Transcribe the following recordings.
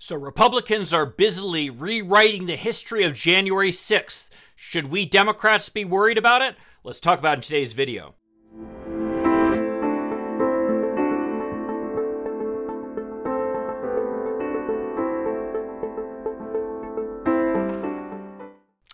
So Republicans are busily rewriting the history of January 6th. Should we Democrats be worried about it? Let's talk about it in today's video.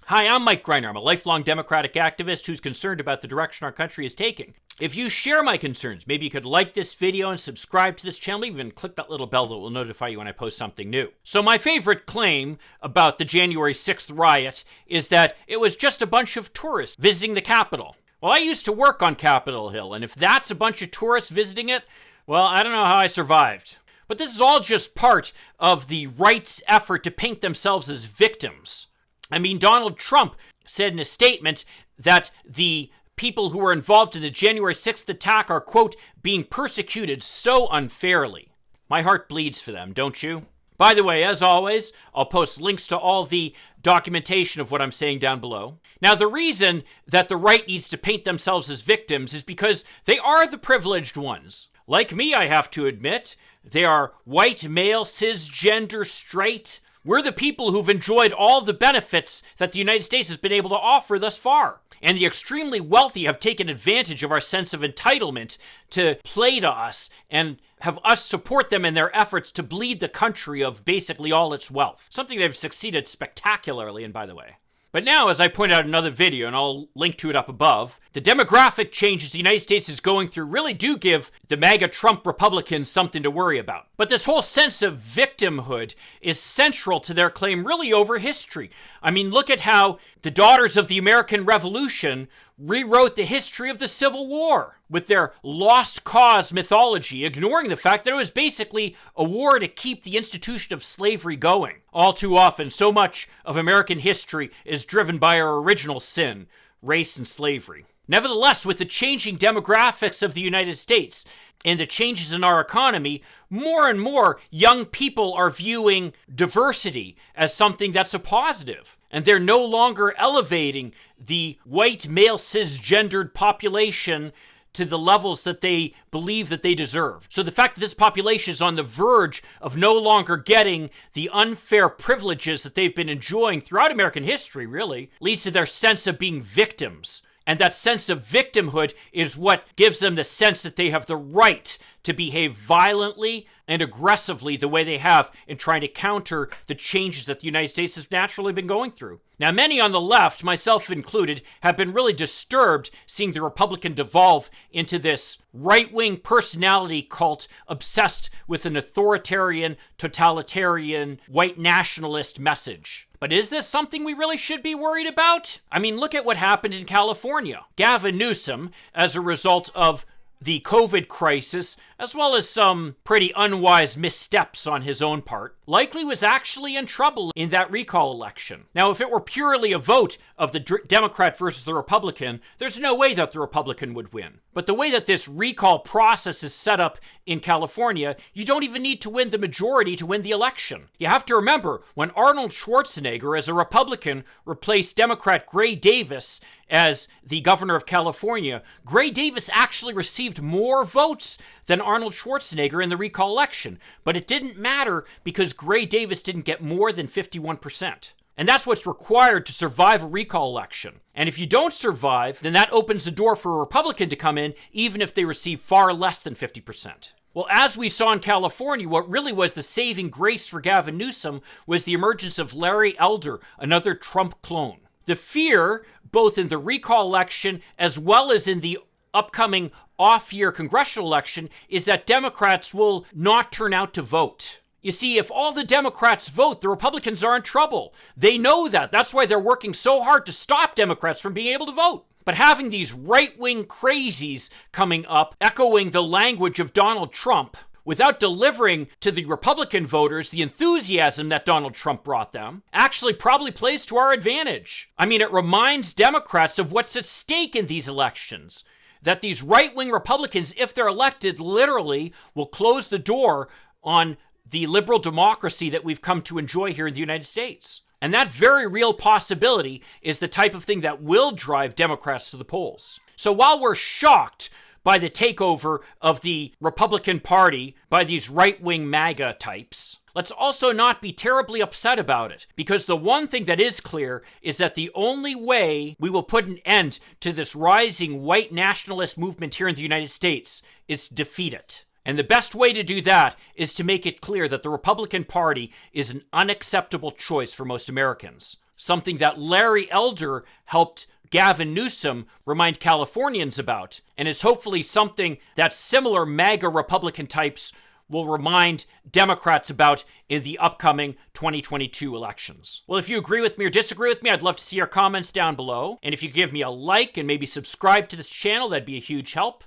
Hi, I'm Mike Greiner. I'm a lifelong Democratic activist who's concerned about the direction our country is taking. If you share my concerns, maybe you could like this video and subscribe to this channel, even click that little bell that will notify you when I post something new. So my favorite claim about the January 6th riot is that it was just a bunch of tourists visiting the Capitol. Well, I used to work on Capitol Hill, and if that's a bunch of tourists visiting it, well, I don't know how I survived. But this is all just part of the right's effort to paint themselves as victims. I mean, Donald Trump said in a statement that the people who were involved in the January 6th attack are, quote, being persecuted so unfairly. My heart bleeds for them, don't you? By the way, as always, I'll post links to all the documentation of what I'm saying down below. Now, the reason that the right needs to paint themselves as victims is because they are the privileged ones. Like me, I have to admit, they are white, male, cisgender, straight. We're the people who've enjoyed all the benefits that the United States has been able to offer thus far. And the extremely wealthy have taken advantage of our sense of entitlement to play to us and have us support them in their efforts to bleed the country of basically all its wealth. Something they've succeeded spectacularly in, by the way. But now, as I point out in another video, and I'll link to it up above, the demographic changes the United States is going through really do give the MAGA Trump Republicans something to worry about. But this whole sense of victimhood is central to their claim really over history. I mean, look at how the Daughters of the American Revolution rewrote the history of the Civil War with their lost cause mythology, ignoring the fact that it was basically a war to keep the institution of slavery going. All too often, so much of American history is driven by our original sin, race and slavery. Nevertheless, with the changing demographics of the United States and the changes in our economy, more and more young people are viewing diversity as something that's a positive. And they're no longer elevating the white, male, cisgendered population to the levels that they believe that they deserve. So the fact that this population is on the verge of no longer getting the unfair privileges that they've been enjoying throughout American history, really, leads to their sense of being victims. And that sense of victimhood is what gives them the sense that they have the right to behave violently and aggressively the way they have in trying to counter the changes that the United States has naturally been going through. Now, many on the left, myself included, have been really disturbed seeing the Republican devolve into this right-wing personality cult obsessed with an authoritarian, totalitarian, white nationalist message. But is this something we really should be worried about? I mean, look at what happened in California. Gavin Newsom, as a result of the COVID crisis, as well as some pretty unwise missteps on his own part, likely was actually in trouble in that recall election. Now, if it were purely a vote of the Democrat versus the Republican, there's no way that the Republican would win. But the way that this recall process is set up in California, you don't even need to win the majority to win the election. You have to remember, when Arnold Schwarzenegger, as a Republican, replaced Democrat Gray Davis as the governor of California, Gray Davis actually received more votes than Arnold Schwarzenegger in the recall election. But it didn't matter because Gray Davis didn't get more than 51%. And that's what's required to survive a recall election. And if you don't survive, then that opens the door for a Republican to come in, even if they receive far less than 50%. Well, as we saw in California, what really was the saving grace for Gavin Newsom was the emergence of Larry Elder, another Trump clone. The fear, both in the recall election as well as in the upcoming off-year congressional election, is that Democrats will not turn out to vote. You see, if all the Democrats vote, the Republicans are in trouble. They know that. That's why they're working so hard to stop Democrats from being able to vote. But having these right-wing crazies coming up, echoing the language of Donald Trump, without delivering to the Republican voters the enthusiasm that Donald Trump brought them, actually probably plays to our advantage. I mean, it reminds Democrats of what's at stake in these elections. That these right-wing Republicans, if they're elected, literally will close the door on the liberal democracy that we've come to enjoy here in the United States. And that very real possibility is the type of thing that will drive Democrats to the polls. So while we're shocked by the takeover of the Republican Party by these right-wing MAGA types, Let's also not be terribly upset about it, because the one thing that is clear is that the only way we will put an end to this rising white nationalist movement here in the United States is to defeat it. And the best way to do that is to make it clear that the Republican Party is an unacceptable choice for most Americans. Something that Larry Elder helped Gavin Newsom remind Californians about, and is hopefully something that similar MAGA Republican types will remind Democrats about in the upcoming 2022 elections. Well, if you agree with me or disagree with me, I'd love to see your comments down below. And if you give me a like and maybe subscribe to this channel, that'd be a huge help.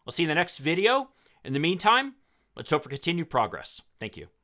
I'll see you in the next video. In the meantime, let's hope for continued progress. Thank you.